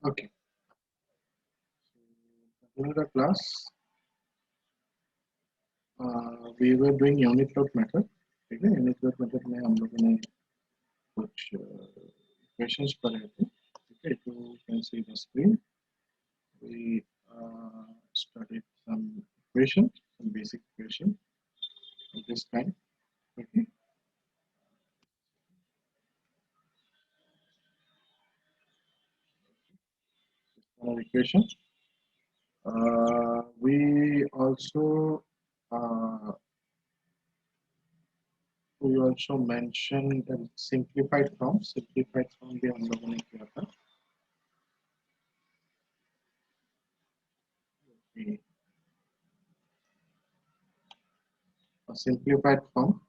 Okay, in the class, we were doing unit load method. ठीक है, unit load method में हम लोगों ने कुछ questions पढ़े थे. ठीक है, तो you can see the screen. We studied some equations, some basic equation of this kind. Okay. Equation. We also uh, mentioned the simplified form. Simplified form भी हम लोगों ने किया था. A simplified form,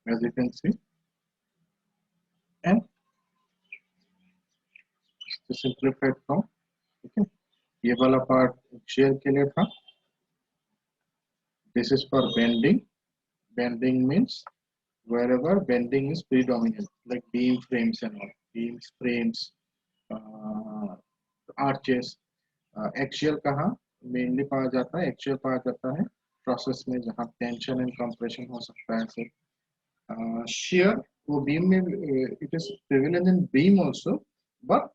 as you can see, and the simplified form. Okay. ये वाला part shear के लिए था. This is for bending. Bending means wherever bending is predominant, like beam frames and all. Beams, frames, arches. Axial कहाँ mainly पाया जाता है? Axial पाया जाता है process में जहाँ tension and compression हो सकता है. Shear वो beam में it is prevalent in beam also, but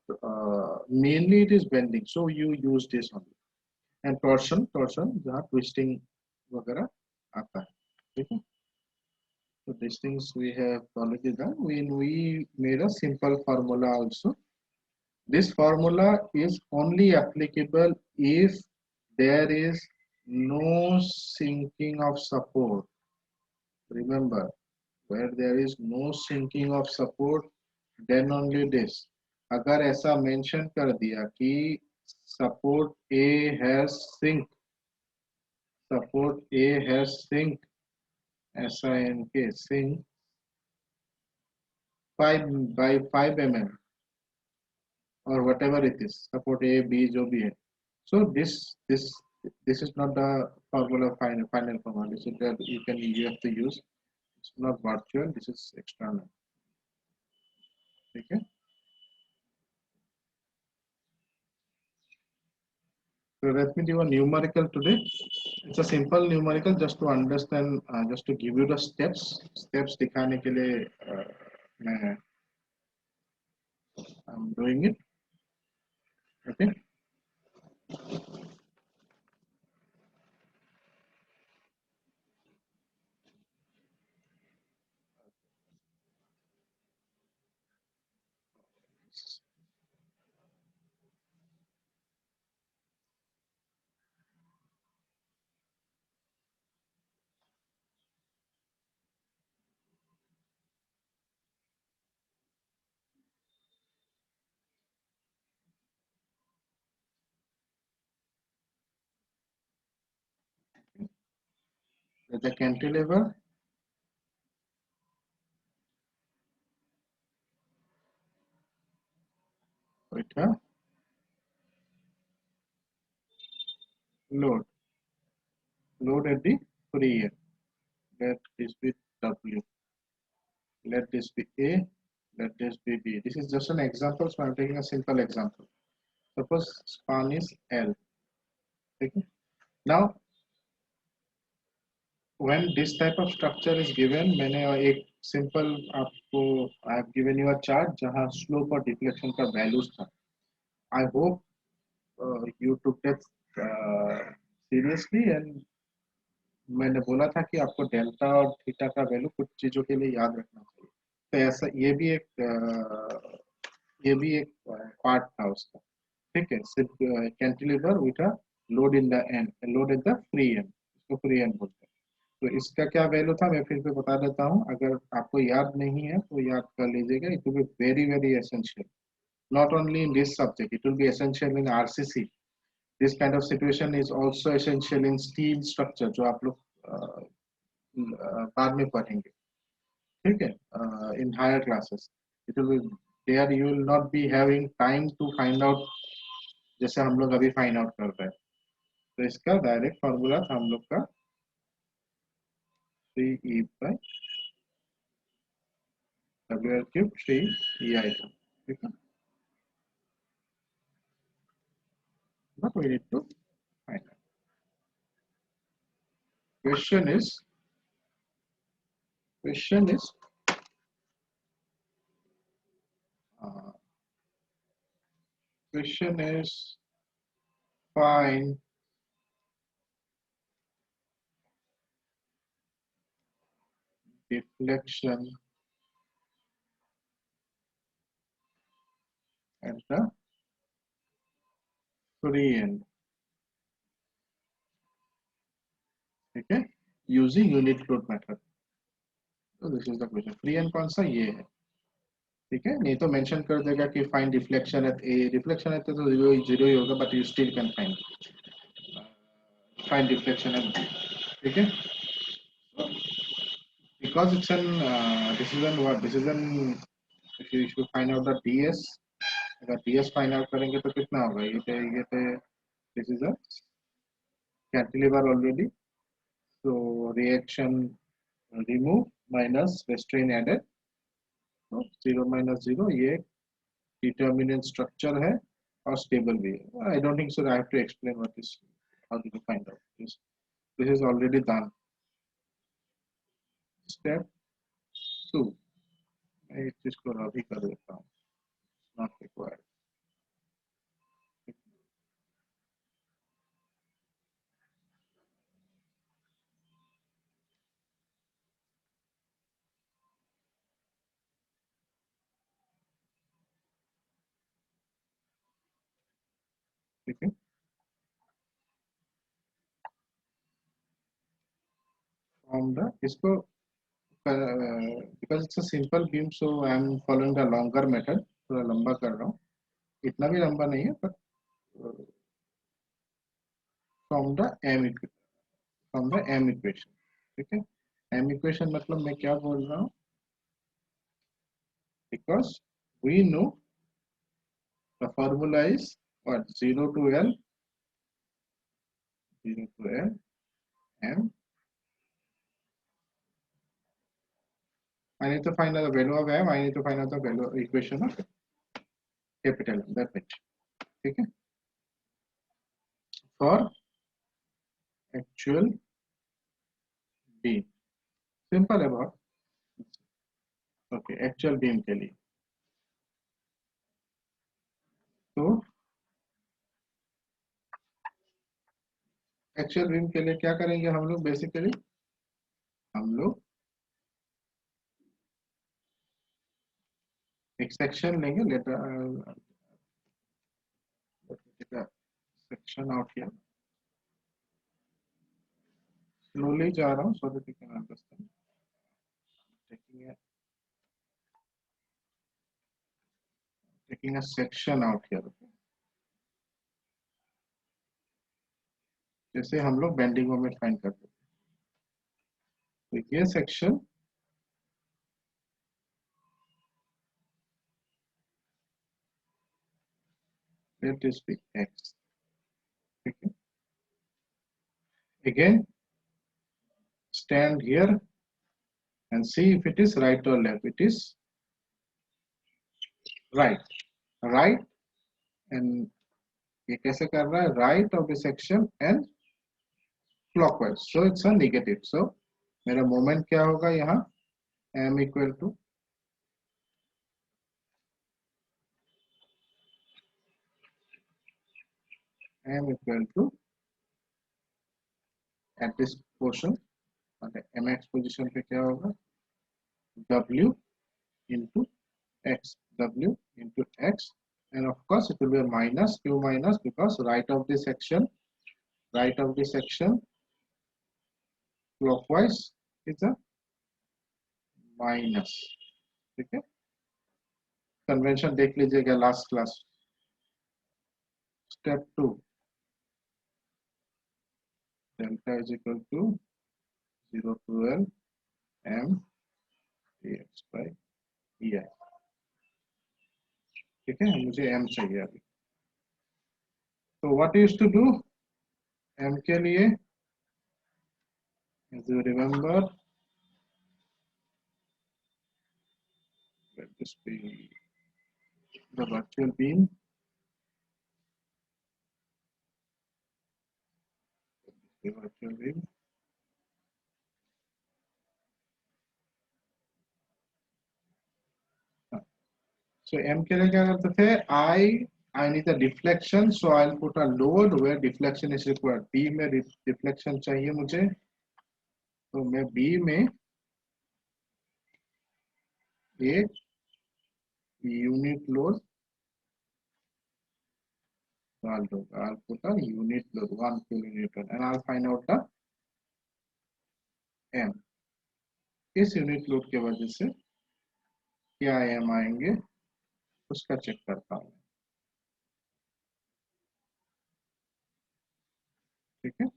mainly it is bending. So you use this only. And torsion जहाँ twisting वगैरह आता है. ठीक है. So these things we have already done. We made a simple formula also. This formula is only applicable if there is no sinking of support. Remember, where there is no sinking of support, then only this. अगर ऐसा mention कर दिया कि support A has sink, support A has sink, ऐसा इनके sink 5 by 5 mm or whatever it is, support A, B जो भी है. So this is not the formula final formula. This is that you have to use. It's not virtual. This is external. Okay. So let me do a numerical today. It's a simple numerical just to understand, just to give you the steps. Steps दिखाने के लिए मैं I'm doing it. Okay. The cantilever. Wait, load. Load at the free end. Let this be W. Let this be A. Let this be B. This is just an example, so I'm taking a simple example. Suppose span is L. Okay. Now, when this type of structure is given, मैंने एक simple आपको I have given you a chart जहाँ slope और deflection का values था. I hope you took that seriously and मैंने बोला था कि आपको डेल्टा और थीटा का वैल्यू कुछ चीजों के लिए याद रखना चाहिए. तो ऐसा ये भी एक पार्ट था उसका. ठीक है. सिर्फ cantilever with a load in the end, load in the free and, इसको फ्री एंड बोलते हैं. तो इसका क्या वैल्यू था मैं फिर से बता देता हूँ. अगर आपको याद नहीं है तो याद कर लीजिएगा. It will be very very essential, not only in this subject, it will be essential in RCC. This kind of situation is also essential in steel structure जो आप लोग बाद में पढ़ेंगे. ठीक है. In higher classes it will be there. You will not be having time to find out जैसे हम लोग अभी फाइंड आउट कर रहे हैं. तो इसका डायरेक्ट फॉर्मूला था हम लोग का 3E by WL cube 3EI था. ठीक है. but we need to find out. Question is uh, question is find deflection at the free end. Okay, using unit float method. So this is the question. Free and कौन सा ये है, ठीक है, नहीं तो मेंशन कर देगा कि find reflection at A, reflection at तो जीरो ही होगा, but you still can find reflection at B, ठीक है, because it's an decision what decision if you find out the ds, अगर ds फाइंड आउट करेंगे तो कितना होगा, ये पे this is a cantilever already, so reaction remove minus restraint added, तो 0 minus 0 ये determinant structure है और stable भी है. I don't think so I have to explain what is, how do you find out this is already done. Step 2 मैं इस चीज को अभी कर देता हूँ, not required. ठीक है, from the इसको because it's a simple beam, so I am following the longer method, थोड़ा लंबा कर रहा हूँ, इतना भी लंबा नहीं है, but from the m equation, ठीक है, m equation मतलब मैं क्या बोल रहा हूँ, because we know the formula is what, 0 to L m. I need to find out the value of m, I need to find out the value equation of capital M, that much, ठीक है, for actual beam, simple है बहुत, okay, actual beam के लिए, तो actual beam के लिए क्या करेंगे हम लोग, बेसिकली हम लोग एक सेक्शन लेंगे, later section out here, slowly जा रहा हूँ so that you can understand, taking a section out here, जैसे हम लोग बेंडिंग मोमेंट फाइंड करते हैं, तो ये section let this be x, ठीक है, again stand here and see if it is right or left, it is right and ये कैसे कर रहा है, right of the section and clockwise, so it's a negative, so मेरा moment क्या होगा यहाँ, m equal to at this portion, mx position पे क्या होगा, w into x, and of course it will be a minus, q minus, because right of the section clockwise is a minus, ठीक है, convention देख लीजिएगा last class. Step 2, delta is equal to 0 to L m dx by ei, ठीक है, मुझे m चाहिए अभी, तो what used to do m के लिए, as you remember, let this be the virtual beam, virtual beam. So M के लिए क्या करते थे? I need a deflection, so I'll put a load where deflection is required. B में deflection चाहिए मुझे, तो मैं B में एक यूनिट लोड डाल दूंगा. I'll put a unit load 1 kilonewton and I'll find out the M. इस यूनिट लोड के वजह से क्या M आएंगे उसका चेक करता हूँ. ठीक है.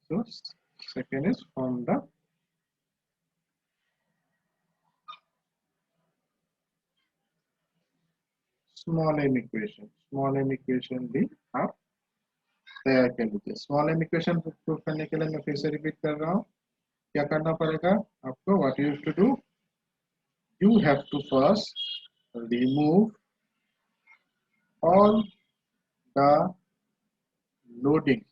So second is from the small m equation. Small m equation भी आप तैयार कर लीजिए. स्मॉल m equation प्रूव करने के लिए मैं फिर से रिपीट कर रहा हूँ. क्या करना पड़ेगा आपको? What you have to do, you have to first remove all the loading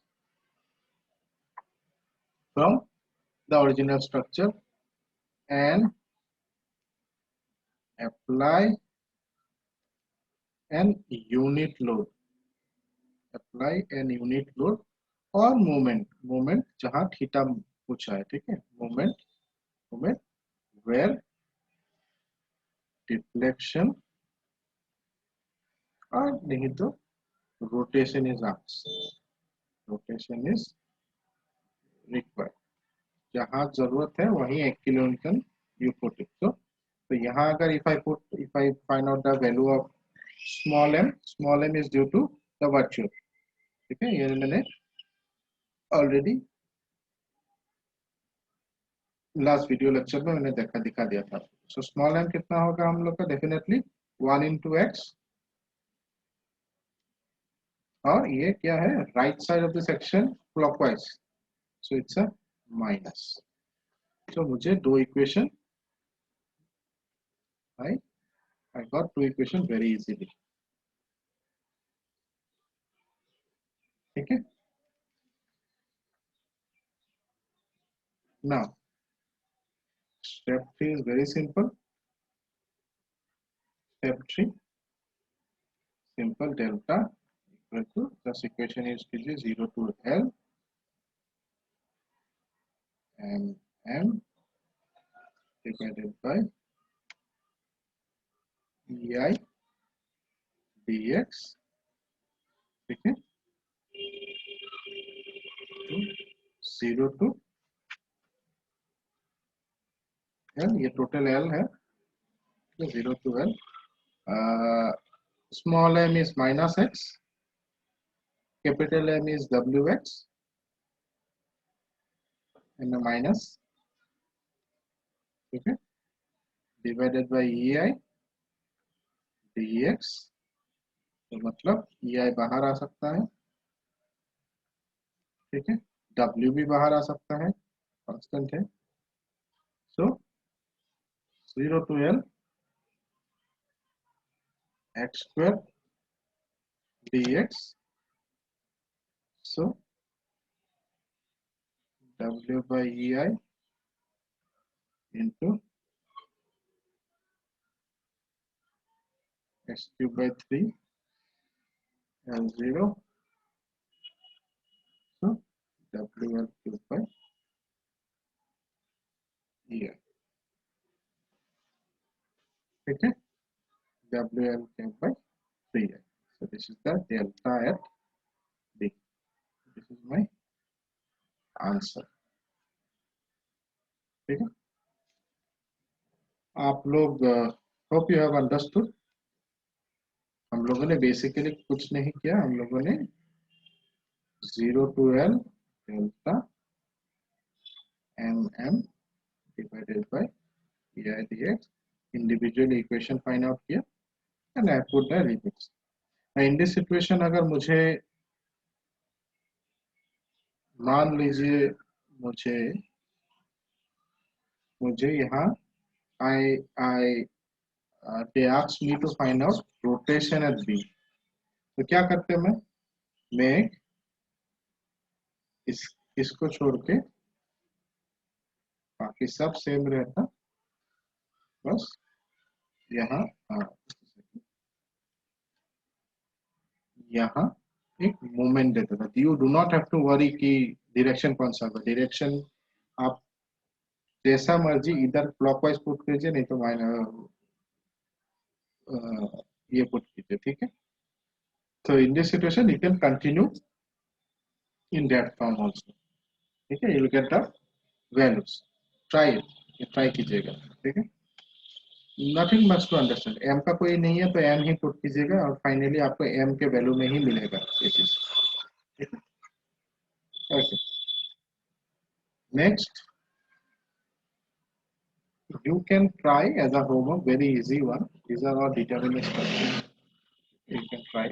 from the original structure and apply an unit load. Apply an unit load or moment जहां थीटा पूछा है. ठीक है. moment where deflection और नहीं तो rotation is asked. Rotation is required. जहां जरूरत है वहीं 1 किलोन्यूटन you put it. तो यहाँ अगर if I find out the value of small m is due to the virtual. ठीक है. ये मैंने ऑलरेडी लास्ट वीडियो लेक्चर में मैंने दिखा दिया था. सो स्मॉल m कितना होगा हम लोग का? Definitely 1 into x. और ये क्या है? Right side of the section clockwise, so it's a minus. तो मुझे दो equation I got two equation very easily. ठीक है. Now step 3 is very simple. Step 3 simple delta equal to this equation is 0 to L and m divided by EI dx. ठीक है. 0 to L, ये total L है. 0 to L. Small m is minus x, capital M is wx, and the minus. ठीक है. Divided by EI dx. तो मतलब EI बाहर आ सकता है. ठीक है. W भी बाहर आ सकता है, कांस्टेंट है. सो 0 to L x square dx. So W by EI into x cube by 3 L0. So WL cube by EI. ठीक है. WL cube by 3i. So this is the delta at B. This is my answer. ठीक है. आप लोग hope you have understood. हम लोगों ने basically कुछ नहीं किया. हम लोगों ने 0 to L delta mm divided by EI dx individual equation find out किया and I put the limits. In this situation अगर मुझे मान लीजिए मुझे यहाँ they asked me to find out rotation at B. तो क्या करते हैं, मैं इसको छोड़ के बाकी सब सेम रहता, बस यहाँ, हाँ, यहाँ एक मूवमेंट देता था। You do not have to worry कि डायरेक्शन कौन सा होगा। डायरेक्शन आप जैसा मर्जी इधर क्लॉकवाइज पुट कीजिए, नहीं तो ये पुट कीजिए, ठीक है। तो in this situation you can continue in that form also, ठीक है। You will get the values, try it, try कीजिएगा, ठीक है। Nothing much to understand, M का कोई नहीं है तो एम ही पुट कीजिएगा और फाइनली आपको एम के वैल्यू में ही मिलेगा ये चीज, ठीक है। Okay, next you can try as a homework, very easy one. These are all determinist questions. You can try.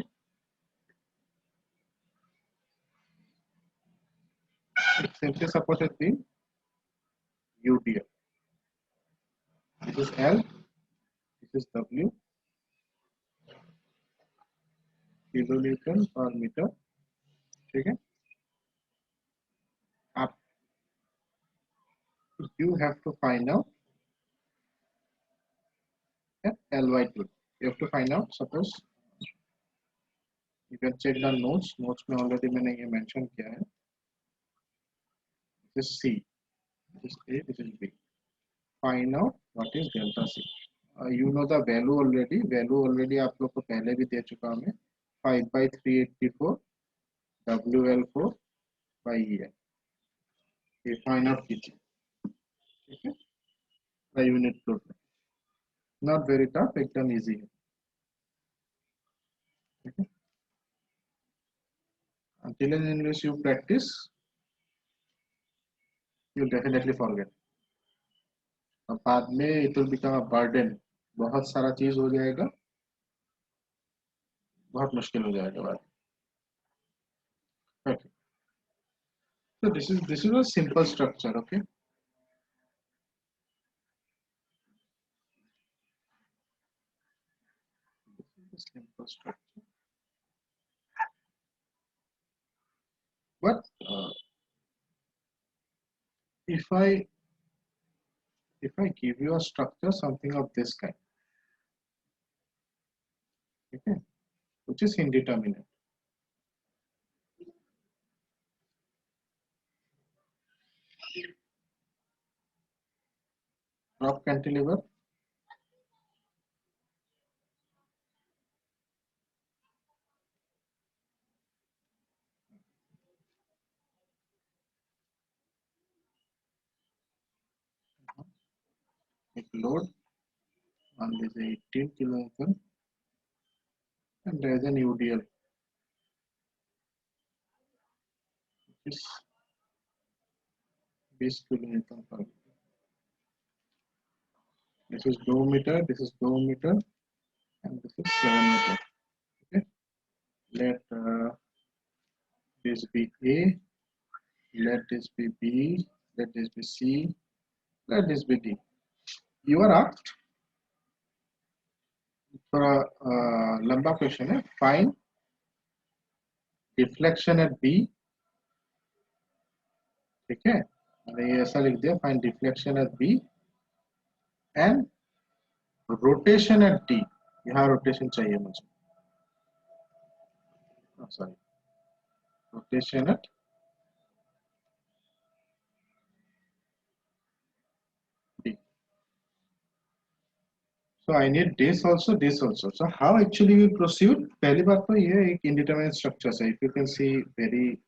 It's simply supported the UDL. This is L, this is W, kilonewton per meter. ठीक है। आप you have to find out Ly2. You have to find out. Suppose you can check the notes. Notes में already मैंने ये mention किया है. This is C, this is A, this is B. Find out what is delta C. You know the value already. Value already आप लोग को पहले भी दे चुका हूँ मैं. 5/384 WL4 by EL. ये फाइंड आउट कीजिए, ठीक है। The unit floor, not very tough, एकदम इजी है, ठीक है। until and unless you practice you'll definitely forget, और बाद में it will become a burden, बहुत सारा चीज हो जाएगा, बहुत मुश्किल हो जाएगा बाद में। Okay, so this is a simple structure, okay. This is a simple structure, but if I give you a structure something of this kind, okay, which is indeterminate, drop cantilever, एक load on this 18 kilonewton and there is an UDL, which is 20 kilonewton per meter. This is 2 meter, this is 2 meter, and this is 7 meter. Okay, let this be A, let this be B, let this be C, let this be D. You are asked for a लंबा question है, find deflection at B, ठीक है। मैंने ये ऐसा लिख दिया, find deflection at B and rotation at D. यहाँ रोटेशन चाहिए मुझे, sorry, rotation at D. So I need this also, this also. So how actually we proceed? पहली बात तो ये एक indeterminate structure है. If you can see very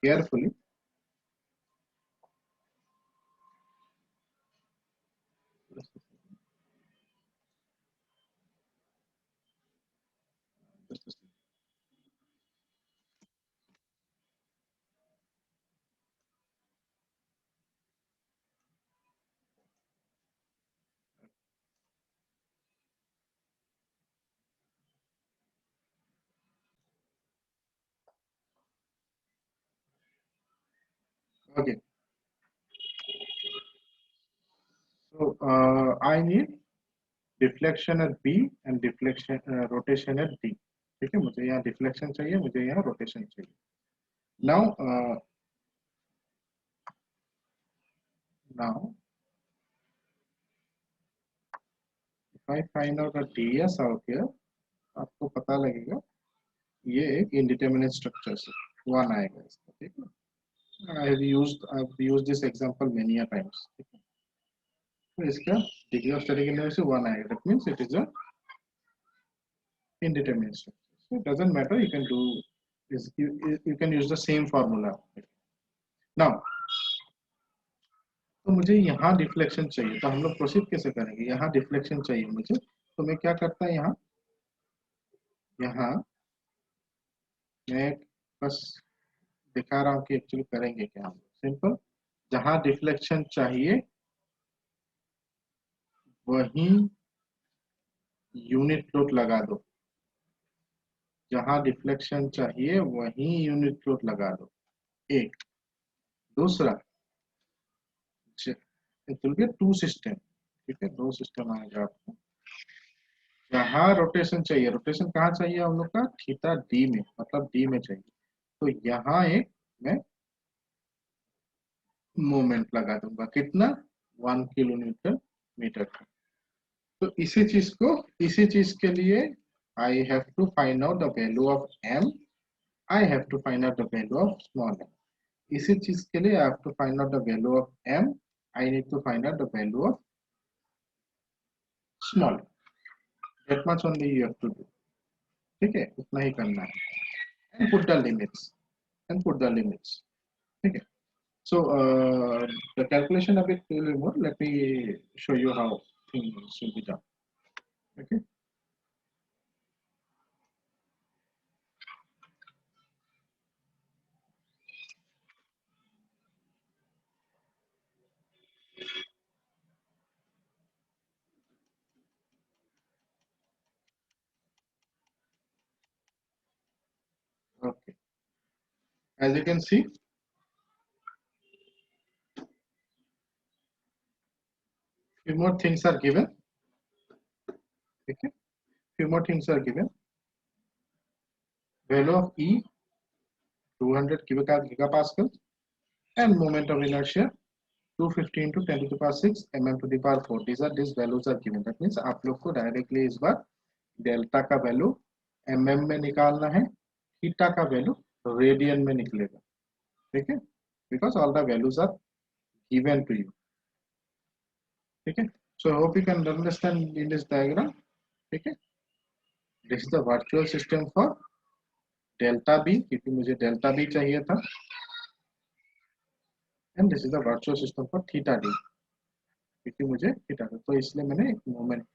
carefully, okay. So I need deflection at B and deflection rotation at D. ठीक है, मुझे यहाँ डिफ्लेक्शन चाहिए, मुझे यहाँ रोटेशन चाहिए. Now now if I find out the ds out here, आपको पता लगेगा ये एक इंडिटरमिनेट स्ट्रक्चर है, वन आएगा इसका. ठीक है, I've used this example many a times. ठीक है, तो इसका डिग्री ऑफ स्टेटिक से वन आएगा. That means it is a indeterminate structure. So it doesn't matter. You can do is you can use the same formula. Now, तो मुझे यहाँ deflection चाहिए, तो हम लोग प्रोसीड कैसे करेंगे? यहाँ डिफ्लेक्शन चाहिए मुझे, तो मैं क्या करता है, यहाँ यहाँ मैं बस दिखा रहा हूँ कि एक्चुअली करेंगे क्या. हम सिंपल, जहाँ डिफ्लेक्शन चाहिए वही यूनिट लोड लगा दो. जहाँ डिफ्लेक्शन चाहिए वही यूनिट लोड लगा दो. एक. दूसरा, it will be two system. ठीक है, दो सिस्टम आएगा आपको. जहाँ रोटेशन चाहिए, रोटेशन कहाँ चाहिए हम लोग का? थीटा डी में, मतलब डी में चाहिए. तो यहाँ एक मैं मोमेंट लगा दूंगा. कितना? 1 किलोमीटर मीटर का. तो इसी चीज के लिए I have to find out the value of M. I have to find out the value of small M. इसी चीज के लिए I have to find out the value of M. I need to find out the value of small. That much only you have to do. ठीक है, उतना ही करना है. And put the limits. ठीक है. So the calculation a bit little more. Let me show you how things will be done. Okay. Okay. As you can see, few more things are given. Okay. Few more things are given. Value of E 200 gigapascal and moment of inertia 215 to 10 to the power 6 mm to the power 4. These values are given. That means आप लोग को directly इस बार delta का value mm में निकालना है, theta का value radian में निकलेगा. ठीक है, because all the values are given to you. ठीक है, so I hope you can understand in this diagram. ठीक है, this is the virtual system for delta b, क्योंकि मुझे delta b चाहिए था, and this is the virtual system for theta d, क्योंकि मुझे theta था, तो इसलिए मैंने एक moment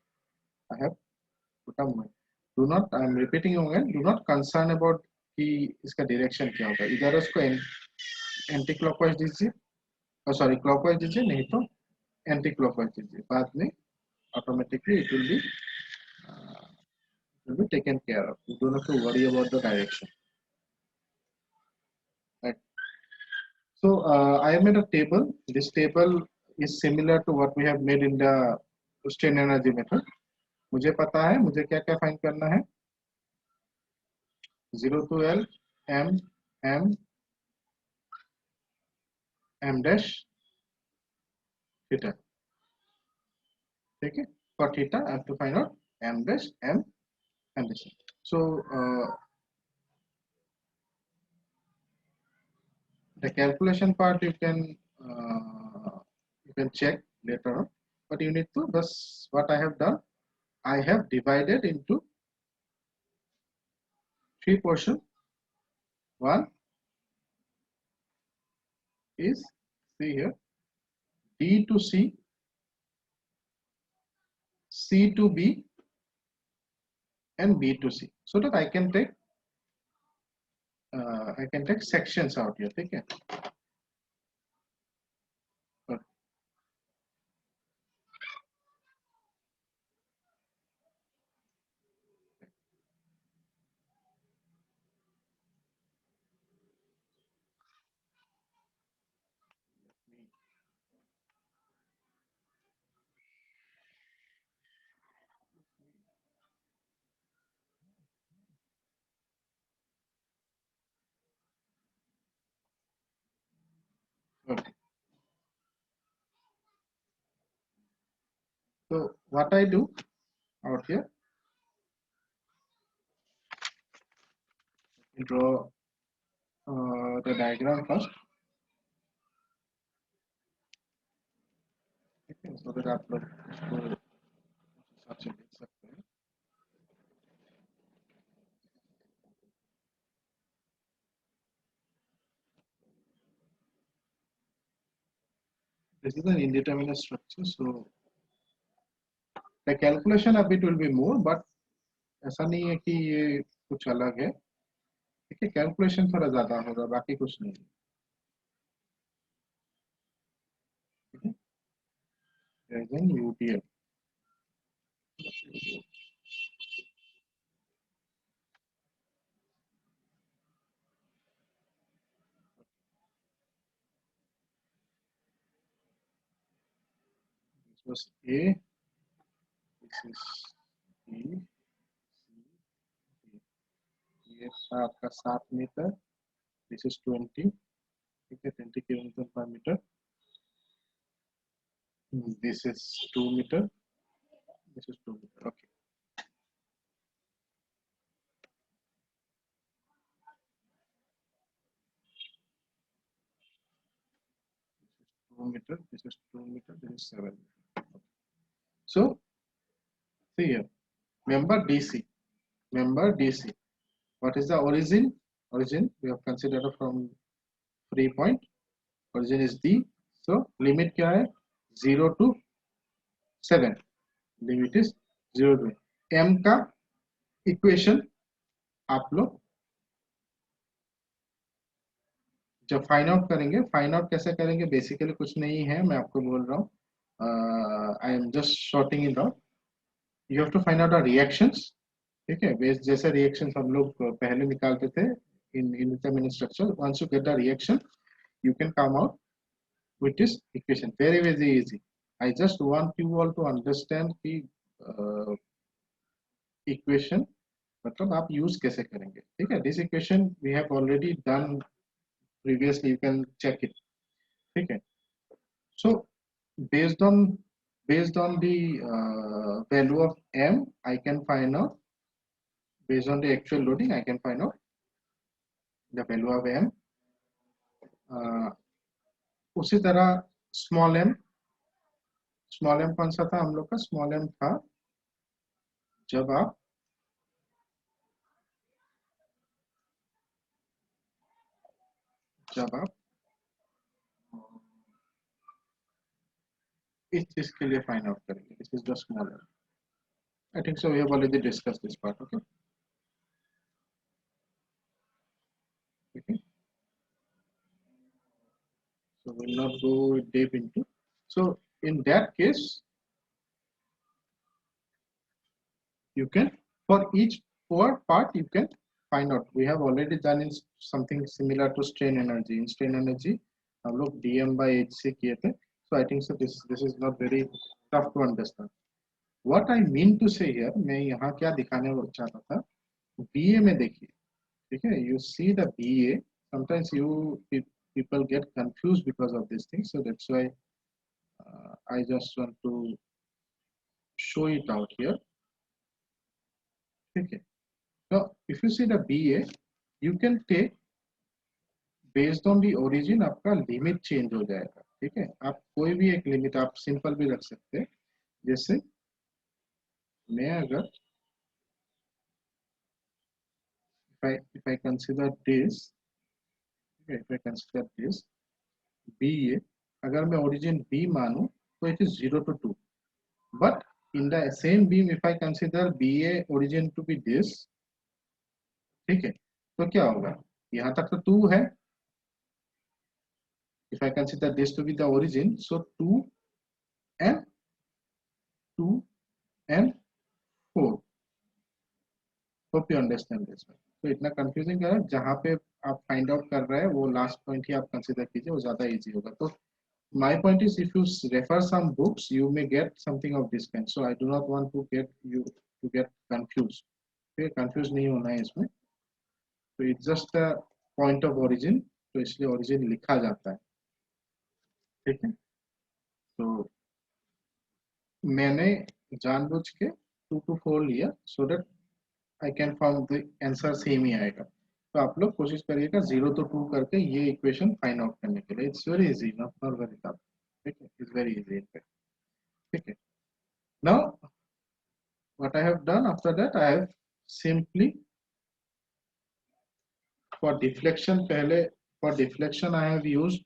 I have put a moment. Do not, I am repeating again, do not concern about कि इसका डायरेक्शन क्या होगा. इधर उसको एंटी क्लॉकवाइज दीजिए, सॉरी क्लॉकवाइज दीजिए, नहीं तो एंटी क्लॉकवाइज दीजिए. बाद में automatically it will be taken care of. You don't have to worry about the direction. Right. So I have made a table. This table is similar to what we have made in the strain energy method. मुझे पता है मुझे क्या क्या find करना है. 0 to L m m m dash theta. ठीक है, for theta I have to find out m dash m dash. So the calculation part you can check later on, but you need to, thus what I have done, I have divided into three portions. One is, see here, D to C, C to B, and B to C, so that I can take sections out here. Okay. So what I do out here, draw the diagram first, okay, so that आप लोग इसको हिसाब से देख सकते हैं. This is an indeterminate structure, so the calculation of it will be more, but ऐसा नहीं है कि ये कुछ अलग है. ठीक है, कैलकुलेशन थोड़ा ज्यादा होगा, बाकी कुछ नहीं. ठीक है, then UTL. This was A, this is B, C, D. ये था आपका 7 मीटर, this is 20, ठीक है, 20 किलोमीटर पर metre. This is 2 meter, this is 2 meter, okay. 2 meter, this is 2 meter, this is 7 meter. Okay. So, see here, member DC. What is the origin? Origin, we have considered from free point. Origin is D. So, limit क्या है? 0 to 7. Limit is 0 to 8. M का equation आप लोग जब find out करेंगे, find out कैसे करेंगे? Basically कुछ नहीं है, मैं आपको बोल रहा हूँ. I am just shorting it out. You have to find out the reactions. ठीक है, बेस जैसे रिएक्शंस हम लोग पहले निकालते थे इन indeterminate structure. Once you get the reaction, you can come out with this equation. Very easy. I just want you all to understand the equation, मतलब आप यूज कैसे करेंगे. ठीक है, this equation we have already done previously, you can check it. ठीक है, so based on the value of m, I can find out, based on the actual loading, I can find out the value of m. उसी तरह small m कौन सा था हम लोग का? स्मॉल m था जब आप इस चीज के लिए फाइंड आउट करेंगे. This is the small m. I think so we have already discussed this part. Okay, okay, so we'll not go deep into. So in that case, you can, for each part you can find out. We have already done in something similar to strain energy. In strain energy हम लोग dm by h से किए थे. So I think so this is not very tough to understand. What I mean to say here, मैं यहाँ क्या दिखाने चाहता था, BA में देखिए. ठीक है, you see the BA, sometimes people get confused because of this thing, so that's why I just want to show it out here. Okay, so if you see the BA, you can take based on the origin, आपका limit change हो जाएगा. ठीक है, आप कोई भी एक limit आप सिंपल भी रख सकते हैं. जैसे मैं अगर if I consider this, if I consider this BA, अगर मैं origin B मानूं तो it is 0 to 2. But in the same beam, if I consider BA origin to be this, ठीक है, तो क्या होगा? यहाँ तक तो 2 है. If I consider this to be the origin, so 2 and 4. Hope you understand this one. तो इतना कंफ्यूजिंग है, जहाँ पे आप फाइंड आउट कर रहे हैं वो लास्ट पॉइंट ही आप कंसीडर कीजिए, वो ज्यादा इजी होगा. तो my point is, if you refer some books, you may get something of this kind. So I do not want to get you to get confused. Okay, confused नहीं होना है इसमें. So it's just a point of origin, तो इसलिए origin लिखा जाता है. ठीक है, तो मैंने जानबूझ के 2 to 4 लिया so that I can found the answer same ही आएगा। तो आप लोग कोशिश करिएगा 0 to 2 करके ये इक्वेशन फाइंड आउट करने के लिए। It's very easy, not very tough. ठीक है, इट्स वेरी इजी। ठीक है, now what I have done after that, I have simply for deflection, पहले for deflection I have used,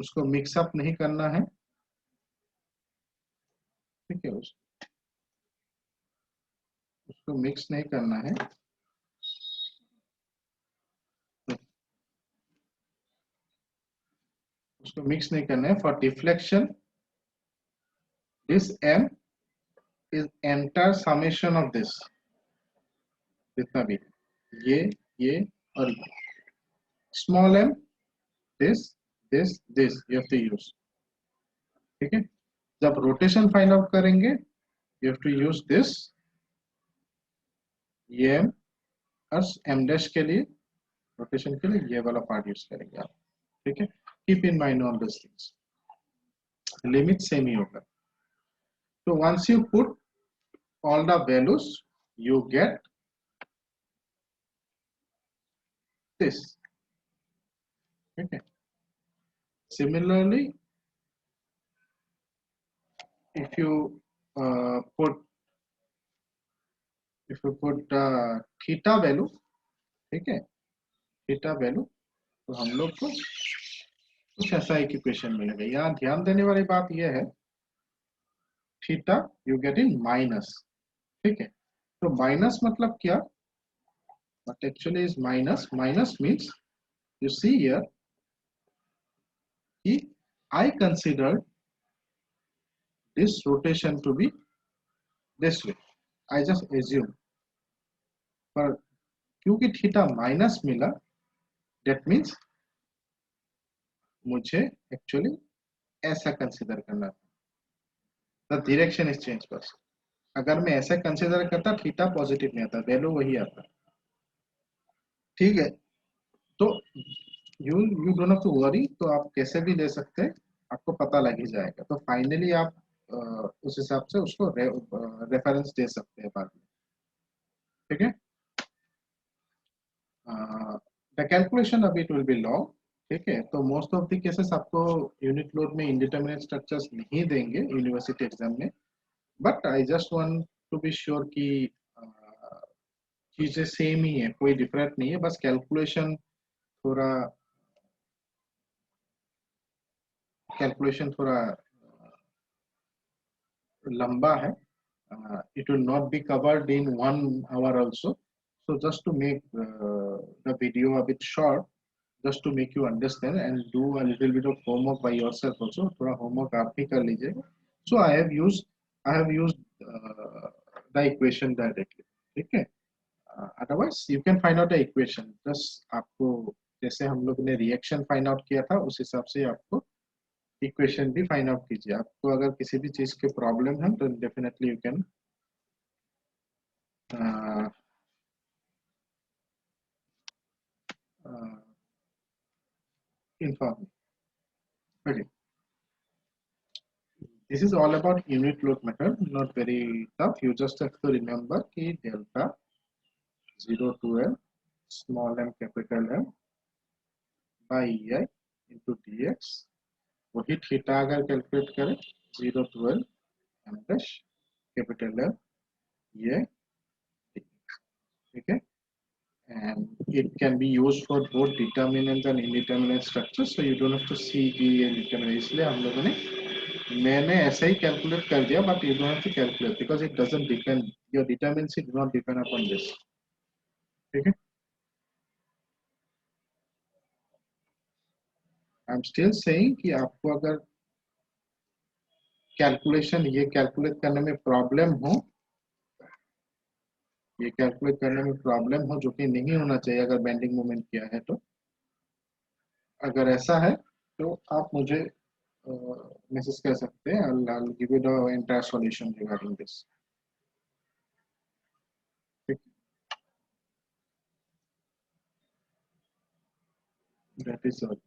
उसको मिक्स अप नहीं करना है। ठीक है, उसको मिक्स नहीं करना है। उसको मिक्स नहीं करना है। For deflection this m is entire summation of this, जितना भी ये और small m this this you have to use. ठीक है, जब रोटेशन फाइंड आउट करेंगे you have to use this, ये m और m डैश के लिए रोटेशन के लिए ये वाला पार्ट यूज करेंगे आप। ठीक है, keep in mind all this things, limit same ही होगा। तो once you put all the values you get this। okay, similarly if you put theta value, ठीक है, थीटा वैल्यू, तो हम लोग को कुछ ऐसा एक इक्वेशन मिलेगा। यहाँ ध्यान देने वाली बात यह है, theta you get in minus. ठीक है, तो माइनस मतलब क्या, what actually is minus? Minus means you see here I considered this rotation to be this way, I just assume, पर क्योंकि थीटा माइनस मिला दैट मीन्स मुझे एक्चुअली ऐसा कंसीडर करना था। द डायरेक्शन इज चेंज बस। अगर मैं ऐसा कंसीडर करता थीटा पॉजिटिव में आता, वैल्यू वही आता। ठीक है, तो you don't have to worry, तो आप कैसे भी ले सकते हैं, आपको पता लग ही जाएगा। तो फाइनली आप उस हिसाब से उसको रेफरेंस दे सकते हैं बाद में। ठीक है, द कैलकुलेशन अभी इट विल बी लॉन्ग। ठीक है, तो मोस्ट ऑफ द केसेस आपको यूनिट लोड में इंडिटरमिनेट स्ट्रक्चर्स नहीं देंगे यूनिवर्सिटी एग्जाम में, but I just want to be sure कि चीजें सेम ही है, कोई डिफरेंट नहीं है, बस कैलकुलेशन थोड़ा लंबा है। It will not be covered in 1 hour also, so just to make the video a bit short, just to make you understand and do a little bit of homework by yourself also, थोड़ा homework आप भी कर लीजिएगा। So I have used the equation directly। ठीक है, otherwise you can find out the equation, just आपको जैसे हम लोग ने रिएक्शन फाइंड आउट किया था उस हिसाब से आपको इक्वेशन भी फाइंड आउट कीजिए। आपको अगर किसी भी चीज के प्रॉब्लम है तो definitely you can inform me। Okay, this is all about unit load method, not very tough, you just have to remember कि delta 0 to L small m capital M by EI into dx, वही theta अगर calculate करें 0 to L m dash capital M EI dx। ठीक है, and it can be used for both determinant and indeterminate structures, so you don't have to see the determinant। इसलिए हम लोगों ने मैंने ऐसे ही कैलकुलेट कर दिया, but you don't have to calculate because it doesn't depend, your determinacy do not depend upon this. ठीक है, आई एम स्टिल सेइंग कि आपको अगर कैलकुलेशन ये कैलकुलेट करने में प्रॉब्लम हो, ये कैलकुलेट करने में प्रॉब्लम हो, जो कि नहीं होना चाहिए अगर बेंडिंग मोमेंट किया है तो, अगर ऐसा है तो आप मुझे मैसेज कर सकते हैं। I'll give you the entire solution regarding this। That is all।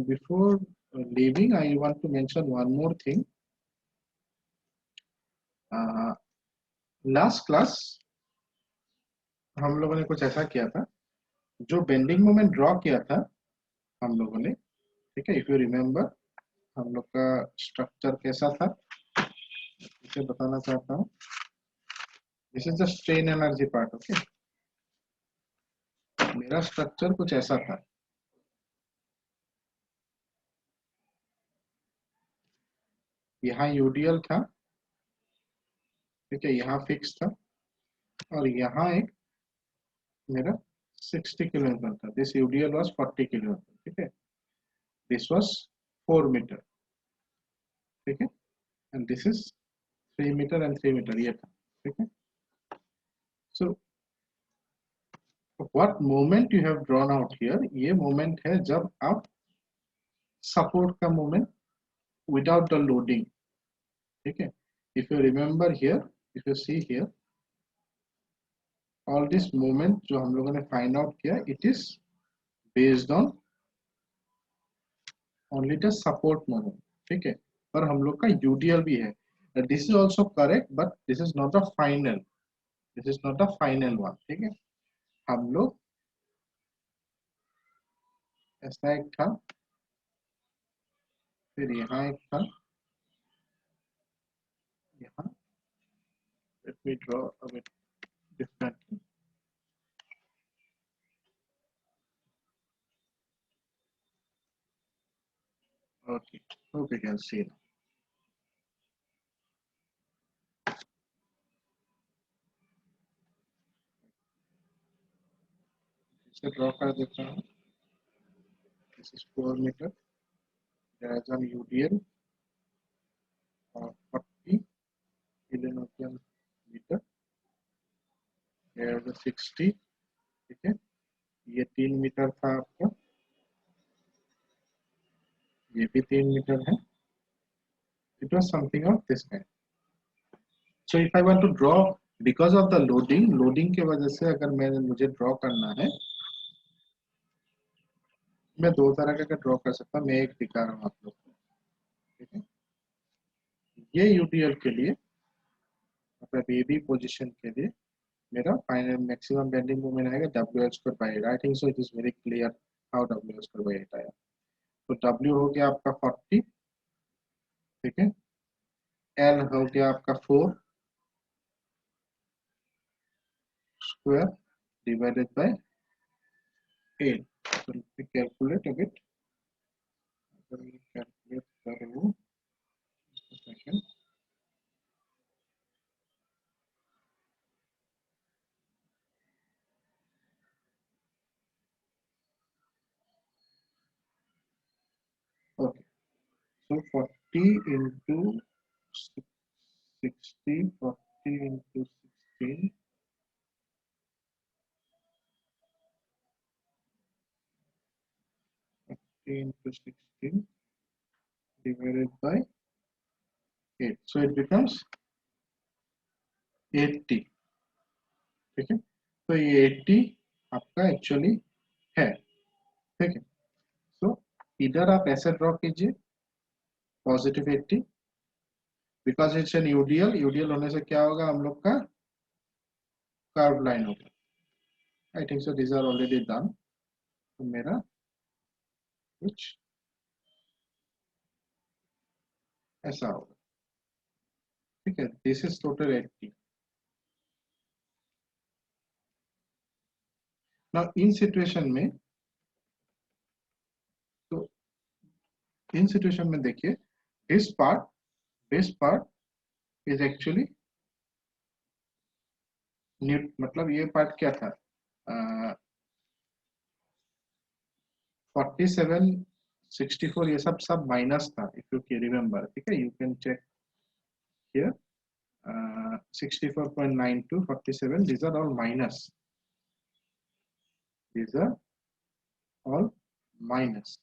Before leaving, I want to mention one more thing। Last class हम लोगों ने कुछ ऐसा किया था, जो बेंडिंग मोमेंट ड्रॉ किया था हम लोगों ने, ठीक है, इफ यू रिमेम्बर, हम लोग का स्ट्रक्चर कैसा था इसे बताना चाहता हूँ। This is the strain energy part, okay. मेरा स्ट्रक्चर कुछ ऐसा था, यहाँ यूडीएल था, ठीक है, यहाँ फिक्स था, और यहाँ एक मेरा 60 किलोमीटर था। दिस यूडीएल वाज 40 किलोमीटर, ठीक है, दिस वाज 4 मीटर, ठीक है, and this is 3 metre and 3 metre, ये था, ठीक है। So what moment you have drawn out here, ये मोमेंट है जब आप सपोर्ट का मोमेंट विदाउट द लोडिंग, ठीक है। If you remember here, if you see here, all this moment जो हम लोगों ने फाइंड आउट किया, it is based on only the support moment, ठीक है। पर हम लोग का यूडीएल भी है, this is also correct, but this is not the final, this is not the final one, ठीक है। हम लोग ऐसा एक था, फिर यहाँ एक था, यहाँ, let me draw a bit differently. Okay, hope you can see now. इसे ड्रॉ कर देता हूँ। This is 4 meter. There is an UDL of 40 kilonewton meter. There is a 60, ठीक है। ये 3 मीटर था आपका, ये भी 3 मीटर है। It was something of this kind. So if I want to draw, because of the loading के वजह से अगर मुझे ड्रॉ करना है, मैं दो तरह का ड्रॉ कर सकता हूँ। मैं एक दिखा रहा हूँ आप लोग को, ठीक है। ये यूडीएल के लिए, मतलब ए बी पोजिशन के लिए मेरा फाइनल मैक्सिमम बेंडिंग मोमेंट आएगा W(H)/8। I think so it is very clear how W(H)/8 आया। तो W हो गया आपका 40, ठीक है, L हो गया आपका 4 स्क्वायर डिवाइडेड बाय 8। तो let me calculate a bit. अगर मैं कैलकुलेट करूँ second, okay. So 40 into 60, 40 into 16, 40 into 16 divided by 8. So it becomes 80, ठीक है। तो ये 80 आपका एक्चुअली है, ठीक है। सो इधर आप ऐसे ड्रॉ कीजिए positive 80, because it's an UDL, UDL होने से क्या होगा, हम लोग का कर्व लाइन होगा। I think so these are already done. तो मेरा कुछ ऐसा होगा, ठीक है। This is total 80। Now in situation में, तो इन सिचुएशन में देखिए, दिस पार्ट इज एक्चुअली न्यूट, मतलब ये पार्ट क्या था, 47 64 ये सब सब माइनस था, इफ यू रिमेम्बर, ठीक है। You can check here, 64.92 47, these are all minus, these are all minus,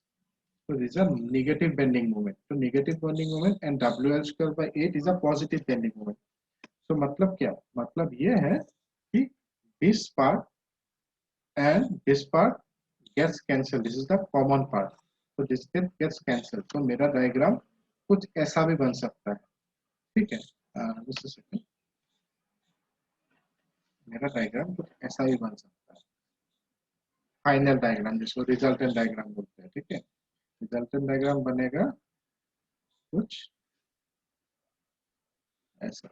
so these are negative bending moment. So negative bending moment and W(H)/8 is a positive bending moment. So मतलब क्या, मतलब ये है कि this part and this part gets cancelled, this is the common part, so this gets cancelled। तो मेरा diagram कुछ ऐसा भी बन सकता है, ठीक है। just a second, मेरा डायग्राम कुछ ऐसा ही बन सकता है, फाइनल डायग्राम जिसको रिजल्टेंट डायग्राम बोलते हैं, ठीक है। रिजल्टेंट डायग्राम बनेगा कुछ ऐसा,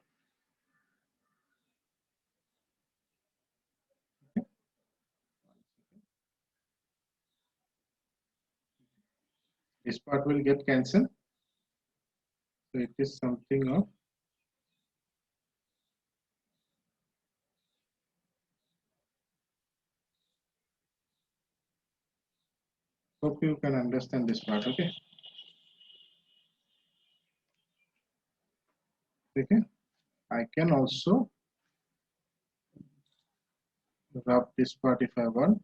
this part will get cancelled, so it is something of hope you can understand this part, okay, ठीक है। I can also rub this part if I want,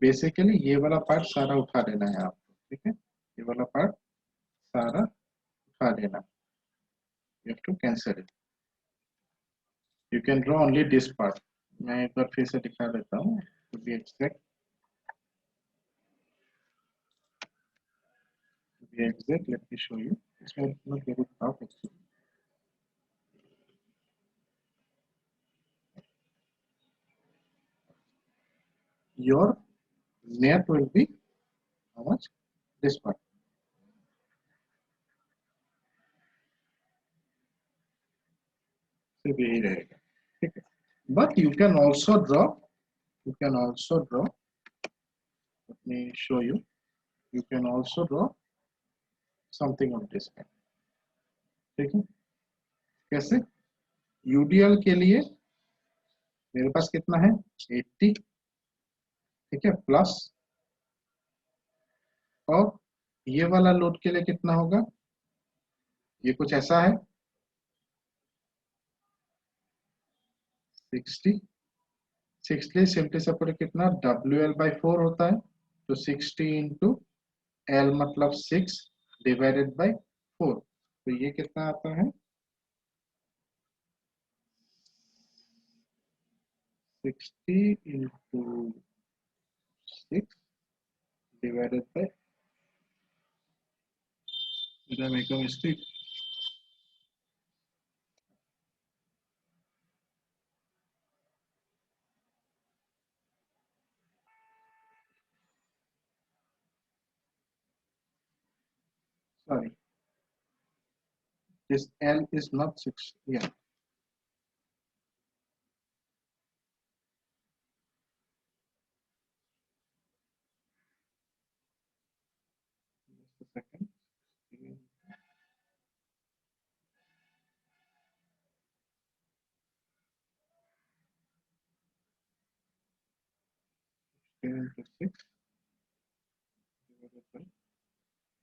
basically ये वाला पार्ट सारा उठा लेना है आपको, ठीक है, ये वाला पार्ट सारा उठा लेना, you have to cancel it, you can draw only this part, मैं एक बार फिर से दिखा देता हूँ to be exact, let me show you, इसमें मैं जरूर था your net will be how much, this part, सिर्फ यही रहेगा, ठीक है। But you can also draw, let me show you, you can also draw something of this kind, ठीक है। कैसे, यूडीएल के लिए मेरे पास कितना है 80, ठीक है, प्लस, और ये वाला लोड के लिए कितना होगा, ये कुछ ऐसा है 60, 60 सिंपली सेपरेट कितना WL/4 होता है, तो 60 इंटू L मतलब 6 डिवाइडेड बाय 4, तो ये कितना आता है 60 into 6 divided by, did I make a mistake? Sorry, this L is not 6, yeah, just a second, 10 into 6 divided by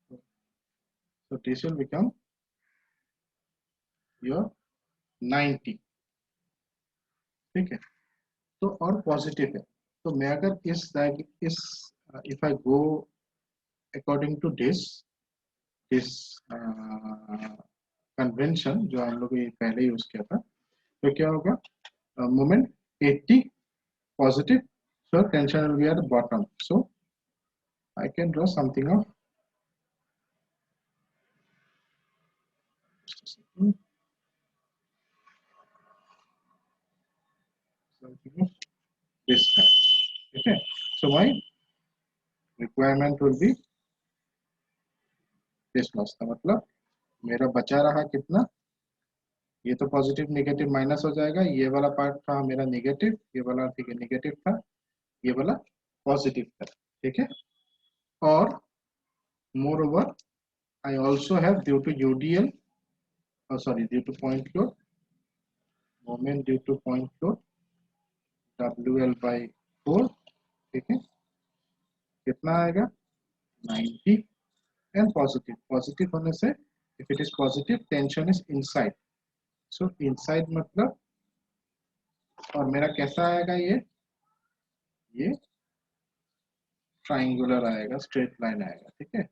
4. So this will become your 90, ठीक है। तो और पॉजिटिव है, तो मैं अगर इस if I go according to this convention जो हम लोग ये पहले यूज किया था, तो क्या होगा, moment 80 positive, so tension will be at the bottom, so I can draw something of this kind, okay, so my requirement will be this much, का मतलब मेरा बचा रहा कितना, ये तो पॉजिटिव नेगेटिव माइनस हो जाएगा, ये वाला पार्ट था मेरा नेगेटिव, ये वाला ठीक है नेगेटिव था, ये वाला पॉजिटिव था, ठीक है। और moreover I also have due to UDL, sorry due to point load, moment due to point load WL/4, ठीक है, कितना आएगा 90, एंड पॉजिटिव, पॉजिटिव होने से if it is positive tension is inside, so inside मतलब, और मेरा कैसा आएगा ये ट्राइंगुलर आएगा, स्ट्रेट लाइन आएगा, ठीक है।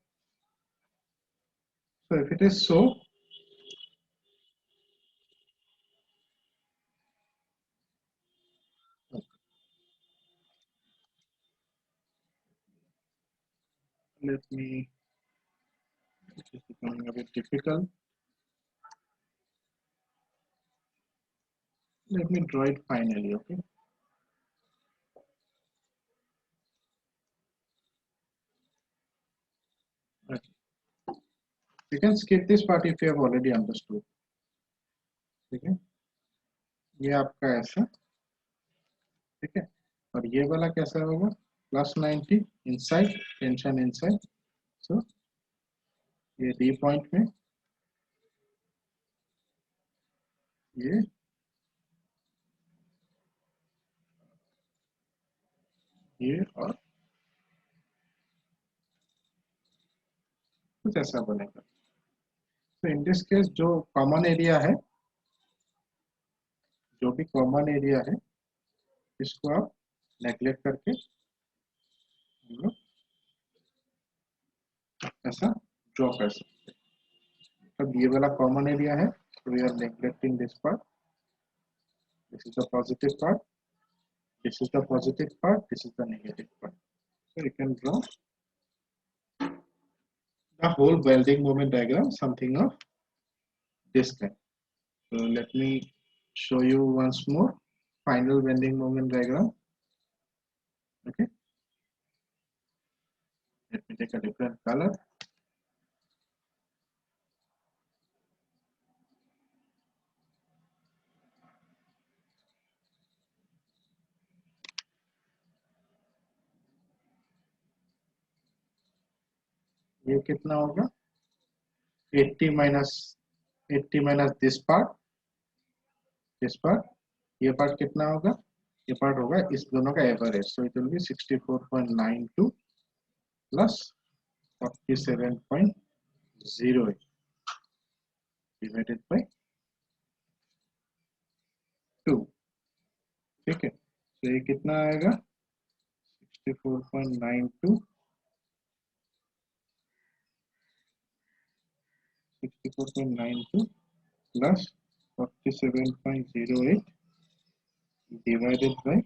So if it is so, let me, it is becoming a bit difficult. Let me draw it finally. Okay. Okay. You can skip this part if you have already understood. ठीक है, ये आपका ऐसा, ठीक है, और ये वाला कैसा होगा, +90 इनसाइड, टेंशन इनसाइड, सो ये डी पॉइंट में ये और कुछ ऐसा बनेगा। तो इन दिस केस जो कॉमन एरिया है, जो भी कॉमन एरिया है, इसको आप नेग्लेक्ट करके हम लोग ऐसा ड्रॉ कर सकते हैं। तब ये वाला कॉमन एरिया है, so we are neglecting this part. This is the positive part. This is the positive part. This is the negative part. So you can draw the whole welding moment diagram, something of this kind. So let me show you once more final bending moment diagram. Okay. Let me take a different color. ये कितना होगा, 80 minus this part, ये part कितना होगा, ये part होगा इस दोनों का average, so it will B 64.92 plus 47.08 divided by 2, ठीक है, तो ये कितना आएगा, 64.92 plus 47.08 divided by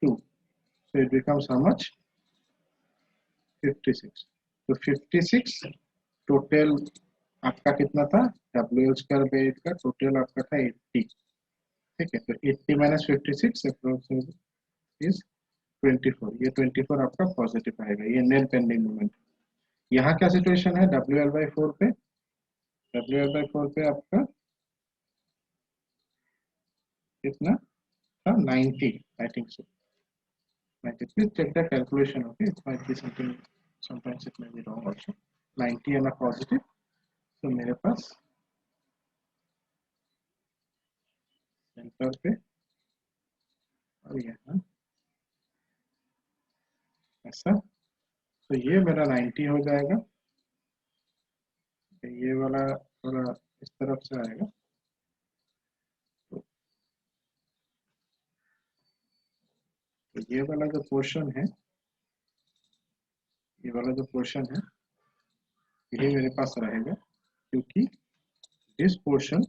2. So it becomes how much, 56. तो 56 टोटल आपका कितना था, WL स्क्वायर बेड का टोटल आपका था 80, ठीक है, तो 80 minus 56 अप्रोक्सीमेटली इज 24, ये 24 आपका पॉजिटिव आएगा, ये नेट बेंडिंग मोमेंट। यहाँ क्या सिचुएशन है, WL/4 पे, WL/4 पे आपका कितना था, 90, आई think so 90, please check the calculation, okay, it might be something, sometimes it may be wrong also, 90 and a positive, तो मेरे पास सेंटर पे और यहाँ ऐसा, तो ये मेरा 90 हो जाएगा, ये वाला थोड़ा इस तरफ से आएगा, तो ये वाला जो पोर्शन है, ये वाला जो पोर्शन है, ये मेरे पास रहेगा, क्योंकि this portion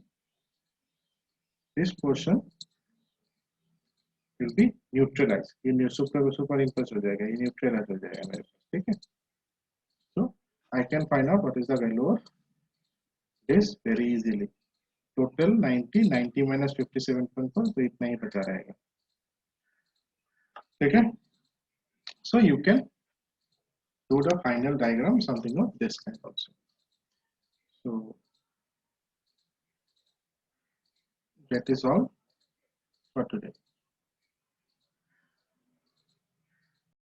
will be neutralized, ये सुपर इम्पोज हो जाएगा, ये न्यूट्रलाइज हो जाएगा मेरे पास, ठीक है। So I can find out what is the value of this very easily. Total 90 minus 57.4, तो इतना ही बचा रहेगा, ठीक है। So you can do the final diagram something of this kind also. So that is all for today.